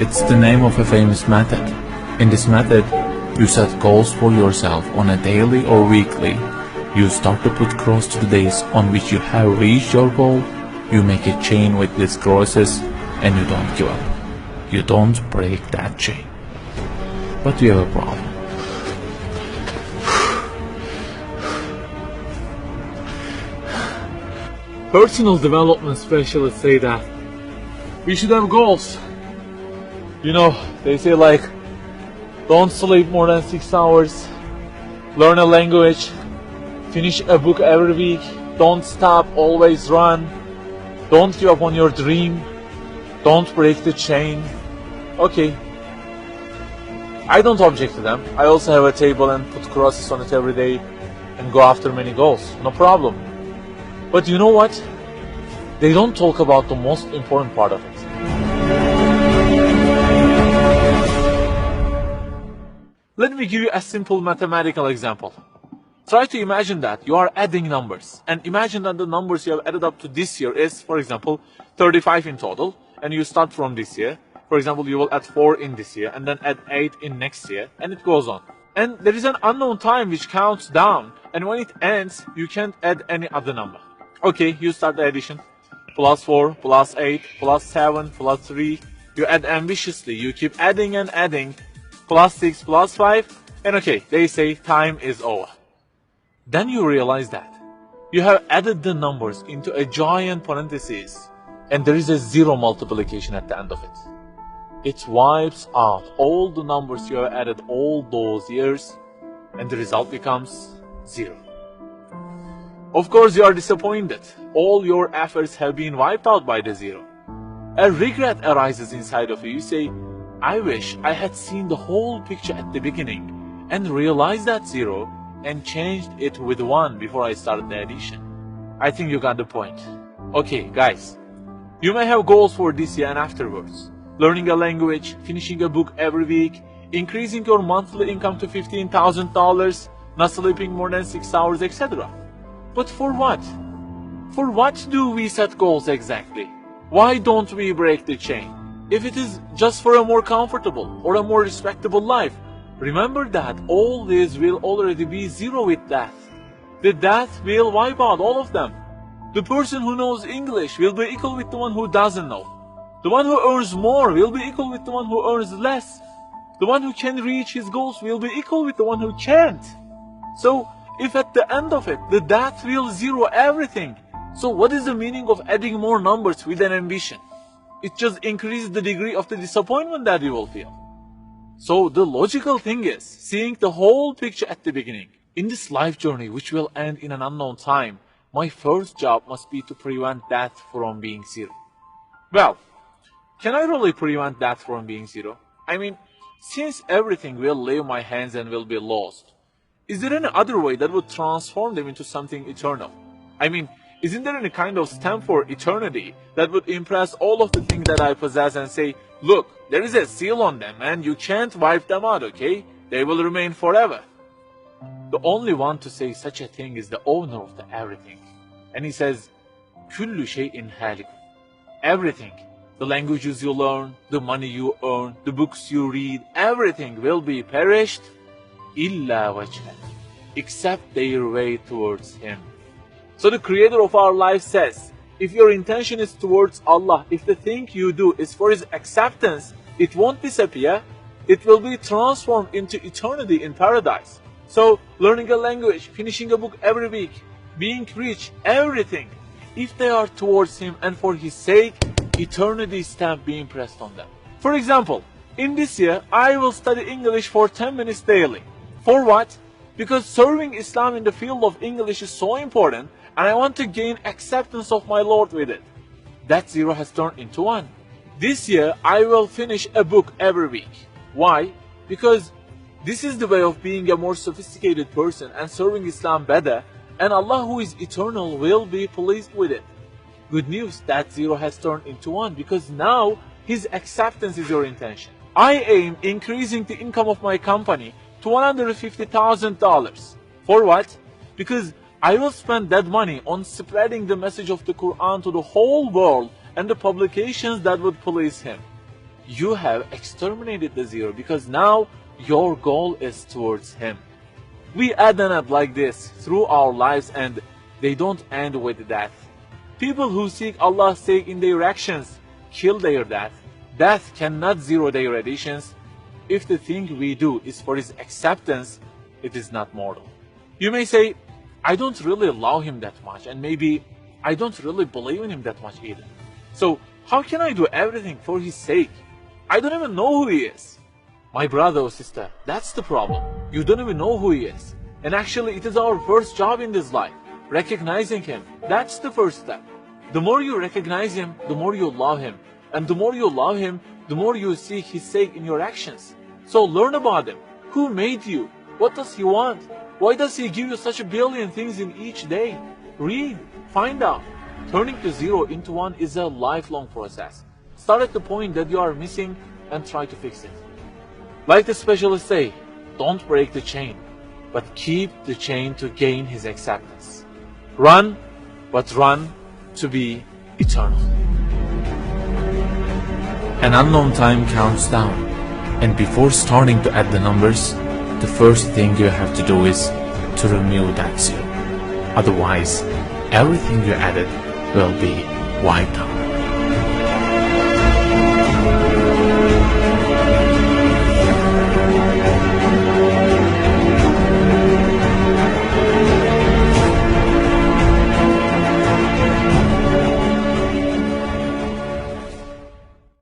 It's the name of a famous method. In this method, you set goals for yourself on a daily or weekly. You start to put cross to the days on which you have reached your goal. You make a chain with these crosses and you don't give up. You don't break that chain. But you have a problem. Personal development specialists say that we should have goals. You know, they say like, don't sleep more than 6 hours, learn a language, finish a book every week, don't stop, always run, don't give up on your dream, don't break the chain. Okay, I don't object to them. I also have a table and put crosses on it every day and go after many goals, no problem. But you know what? They don't talk about the most important part of it. Let me give you a simple mathematical example. Try to imagine that you are adding numbers, and imagine that the numbers you have added up to this year is, for example, 35 in total, and you start from this year. For example, you will add 4 in this year, and then add 8 in next year, and it goes on. And there is an unknown time which counts down, and when it ends, you can't add any other number. Okay, you start the addition. Plus 4, plus 8, plus 7, plus 3. You add ambitiously, you keep adding and adding. Plus 6, plus 5, and okay, they say time is over. Then you realize that you have added the numbers into a giant parenthesis, and there is a zero multiplication at the end of it. It wipes out all the numbers you have added all those years, and the result becomes 0. Of course, you are disappointed. All your efforts have been wiped out by the 0. A regret arises inside of you. You say, I wish I had seen the whole picture at the beginning and realized that 0 and changed it with 1 before I started the addition. I think you got the point. Okay, guys, you may have goals for this year and afterwards. Learning a language, finishing a book every week, increasing your monthly income to $15,000, not sleeping more than 6 hours, etc. But for what? For what do we set goals exactly? Why don't we break the chain? If it is just for a more comfortable or a more respectable life, remember that all this will already be 0 with death. The death will wipe out all of them. The person who knows English will be equal with the one who doesn't know. The one who earns more will be equal with the one who earns less. The one who can reach his goals will be equal with the one who can't. So, if at the end of it, the death will 0 everything, so what is the meaning of adding more numbers with an ambition? It just increases the degree of the disappointment that you will feel. So the logical thing is seeing the whole picture at the beginning. In this life journey, which will end in an unknown time, my first job must be to prevent death from being 0. Well, can I really prevent death from being 0? I mean, since everything will leave my hands and will be lost, is there any other way that would transform them into something eternal? I mean, isn't there any kind of stamp for eternity that would impress all of the things that I possess and say, look, there is a seal on them and you can't wipe them out, okay? They will remain forever. The only one to say such a thing is the owner of the everything. And he says, كُلُّ شَيْءٍ هَالِكٌ. Everything, the languages you learn, the money you earn, the books you read, everything will be perished, إِلَّا وَجْهَهُ, except their way towards Him. So the Creator of our life says, if your intention is towards Allah, if the thing you do is for His acceptance, it won't disappear, it will be transformed into eternity in paradise. So learning a language, finishing a book every week, being rich, everything, if they are towards Him and for His sake, eternity stamp being pressed on them. For example, in this year, I will study English for 10 minutes daily. For what? Because serving Islam in the field of English is so important, and I want to gain acceptance of my Lord with it. That 0 has turned into 1. This year, I will finish a book every week. Why? Because this is the way of being a more sophisticated person and serving Islam better, and Allah who is eternal will be pleased with it. Good news, that 0 has turned into 1 because now His acceptance is your intention. I aim increasing the income of my company to $150,000. For what? Because I will spend that money on spreading the message of the Quran to the whole world and the publications that would please Him. you have exterminated the zero, because now your goal is towards him. We add them up like this through our lives, and they don't end with death. People who seek Allah's sake in their actions kill their death. Death cannot zero their additions. If the thing we do is for his acceptance, it is not mortal. You may say, I don't really love him that much, and maybe I don't really believe in him that much either. So how can I do everything for his sake? I don't even know who he is. My brother or sister, that's the problem. You don't even know who he is. And actually, it is our first job in this life. Recognizing him, that's the first step. The more you recognize him, the more you love him. And the more you love him, the more you seek his sake in your actions. So learn about him. Who made you? What does he want? Why does he give you such a billion things in each day? Read, find out. Turning to zero into one is a lifelong process. Start at the point that you are missing and try to fix it. Like the specialists say, don't break the chain, but keep the chain to gain his acceptance. Run, but run to be eternal. An unknown time counts down, and before starting to add the numbers, the first thing you have to do is to remove that zero. Otherwise, everything you added will be wiped out.